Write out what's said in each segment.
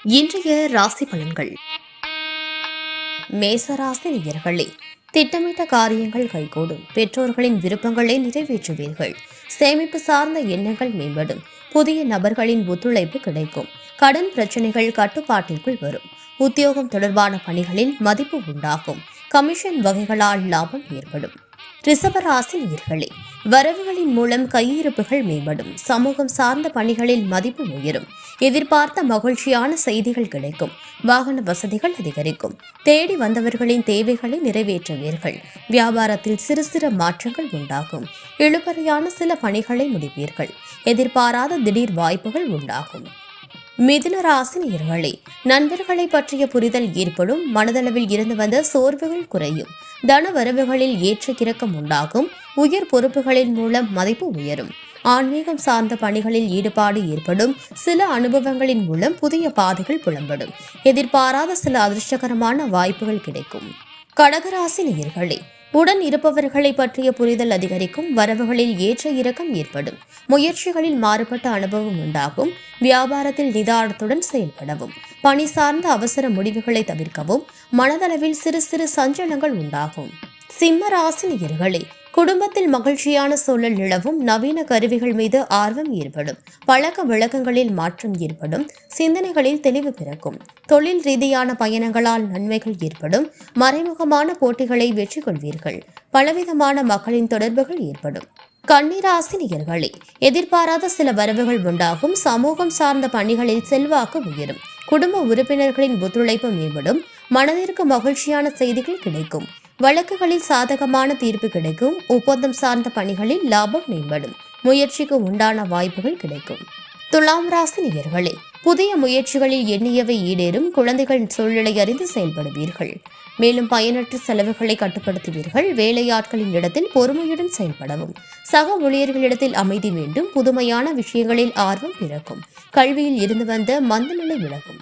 இன்றைய ராசி பலன்கள். மேசராசி நேயர்களே, திட்டமிட்ட காரியங்கள் கைகூடும். பெற்றோர்களின் விருப்பங்களை நிறைவேற்றுவீர்கள். சேமிப்பு சார்ந்த எண்ணங்கள் மேம்படும். புதிய நபர்களின் ஒத்துழைப்பு கிடைக்கும். கடன் பிரச்சனைகள் கட்டுப்பாட்டிற்குள் வரும். உத்தியோகம் தொடர்பான பணிகளில் மதிப்பு உண்டாகும். கமிஷன் வகைகளால் லாபம் ஏற்படும். ரிஷபராசி நேயர்களே, வரவுகளின் மூலம் கையிருப்புகள் மேம்படும். சமூகம் சார்ந்த பணிகளில் மதிப்பு உயரும். எதிர்பார்த்த மகிழ்ச்சியான செய்திகள் கிடைக்கும். வாகன வசதிகள் அதிகரிக்கும். தேடி வந்தவர்களின் தேவைகளை நிறைவேற்றுவீர்கள். வியாபாரத்தில் சிறு சிறு மாற்றங்கள் உண்டாகும். இழுபறியான சில பணிகளை முடிப்பீர்கள். எதிர்பாராத திடீர் வாய்ப்புகள் உண்டாகும். மிதுன ராசி நேயர்களே, நண்பர்களை பற்றிய புரிதல் ஏற்படும். மனதளவில் இருந்து வந்த சோர்வுகள் குறையும். தன வரவுகளில் ஏற்ற இறக்கம் உண்டாகும். உயர் பொறுப்புகளின் மூலம் மதிப்பு உயரும். ஆன்மீகம் சார்ந்த பணிகளில் ஈடுபாடு ஏற்படும். சில அனுபவங்களின் மூலம் புதிய பாதைகள் புலம்படும். எதிர்பாராத சில அதிர்ஷ்டகரமான வாய்ப்புகள் கிடைக்கும். கடகராசி நேயர்களே, உடன் இருப்பவர்களை பற்றிய புரிதல் அதிகரிக்கும். வரவுகளில் ஏற்ற இறக்கம் ஏற்படும். முயற்சிகளில் மாறுபட்ட அனுபவம் உண்டாகும். வியாபாரத்தில் நிதானத்துடன் செயல்படவும். பணி சார்ந்த அவசர முடிவுகளை தவிர்க்கவும். மனதளவில் சிறு சிறு சஞ்சலங்கள் உண்டாகும். சிம்ம ராசி நேயர்களே, குடும்பத்தில் மகிழ்ச்சியான சூழல் நிலவும். நவீன கருவிகள் மீது ஆர்வம் ஏற்படும். பழக்க வழக்கங்களில் மாற்றம் ஏற்படும். சிந்தனைகளில் தெளிவு பிறக்கும். தொழில் ரீதியான பயணங்களால் நன்மைகள் ஏற்படும். மறைமுகமான போட்டிகளை வெற்றி கொள்வீர்கள். பலவிதமான மக்களின் தொடர்புகள் ஏற்படும். கன்னிராசி நேயர்களே, எதிர்பாராத சில வரவுகள் உண்டாகும். சமூகம் சார்ந்த பணிகளில் செல்வாக்கு உயரும். குடும்ப உறுப்பினர்களின் ஒத்துழைப்பு மேம்படும். மனதிற்கு மகிழ்ச்சியான செய்திகள் கிடைக்கும். வழக்குகளில் சாதகமான தீர்ப்பு கிடைக்கும். ஒப்பந்தம் சார்ந்த பணிகளில் லாபம் மேம்படும். முயற்சிக்கு உண்டான வாய்ப்புகள் கிடைக்கும். துலாம் ராசி நேயர்களே, புதிய முயற்சிகளில் எண்ணியவை ஈடேறும். குழந்தைகள் சூழ்நிலை அறிந்து செயல்படுவீர்கள். மேலும் பயனற்ற செலவுகளை கட்டுப்படுத்துவீர்கள். வேலையாட்களின் இடத்தில் பொறுமையுடன் செயல்படவும். சக ஊழியர்களிடத்தில் அமைதி வேண்டும். புதுமையான விஷயங்களில் ஆர்வம் பிறக்கும். கல்வியில் இருந்து வந்த மந்தநிலை விலகும்.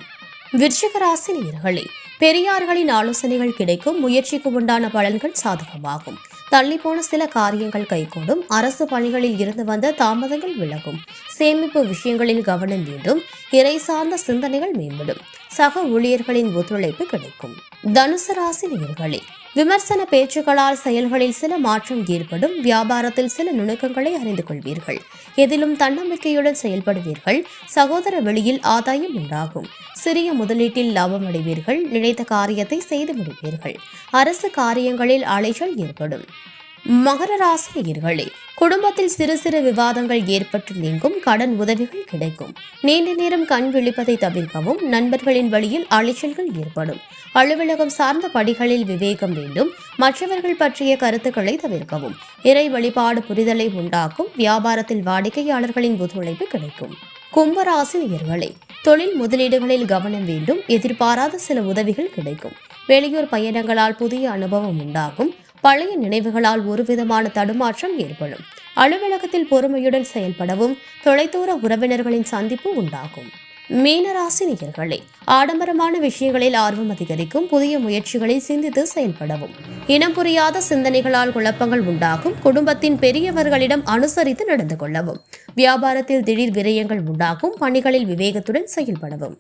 விருச்சிக ராசி நேயர்களே, பெரியார்களின் ஆலோசனைகள் கிடைக்கும். முயற்சிக்கு உண்டான பலன்கள் சாதகமாகும். தள்ளிப்போன சில காரியங்கள் கைகூடும். அரசு பணிகளில் இருந்து வந்த தாமதங்கள் விலகும். சேமிப்பு விஷயங்களில் கவனம் வேண்டும். இறை சார்ந்த சிந்தனைகள் மேம்படும். சக ஊழியர்களின் ஒத்துழைப்பு கிடைக்கும். தனுசு ராசி நேயர்களே, விமர்சன பேச்சுக்களால் செயல்களில் சில மாற்றம் ஏற்படும். வியாபாரத்தில் சில நுணுக்கங்களை அறிந்து கொள்வீர்கள். எதிலும் தன்னம்பிக்கையுடன் செயல்படுவீர்கள். சகோதர வெளியில் ஆதாயம் உண்டாகும். சிறிய முதலீட்டில் லாபம் அடைவீர்கள். நினைத்த காரியத்தை செய்து முடிப்பீர்கள். அரசு காரியங்களில் அலைச்சல் ஏற்படும். மகர ராசி நேயர்களே, குடும்பத்தில் சிறு சிறு விவாதங்கள் ஏற்பட்டு நீங்கும். கடன் உதவிகள் கிடைக்கும். நீண்ட நேரம் கண் விழிப்பதை தவிர்க்கவும். நண்பர்களின் வழியில் அலைச்சல்கள் ஏற்படும். அலுவலகம் சார்ந்த படிகளில் விவேகம் வேண்டும். மற்றவர்கள் பற்றிய கருத்துக்களை தவிர்க்கவும். இறை வழிபாடு புரிதலை உண்டாக்கும். வியாபாரத்தில் வாடிக்கையாளர்களின் ஒத்துழைப்பு கிடைக்கும். கும்பராசி நேயர்களே, தொழில் முதலீடுகளில் கவனம் வேண்டும். எதிர்பாராத சில உதவிகள் கிடைக்கும். வெளியூர் பயணங்களால் புதிய அனுபவம் உண்டாகும். பழைய நினைவுகளால் ஒருவிதமான தடுமாற்றம் ஏற்படும். அலுவலகத்தில் பொறுமையுடன் செயல்படவும். தொலைதூர உறவினர்களின் சந்திப்பு உண்டாகும். மீனராசி நேயர்களே, ஆடம்பரமான விஷயங்களில் ஆர்வம் அதிகரிக்கும். புதிய முயற்சிகளில் சிந்தித்து செயல்படவும். இனம் புரியாத சிந்தனைகளால் குழப்பங்கள் உண்டாகும். குடும்பத்தின் பெரியவர்களிடம் அனுசரித்து நடந்து கொள்ளவும். வியாபாரத்தில் திடீர் விரயங்கள் உண்டாகும். பணிகளில் விவேகத்துடன் செயல்படவும்.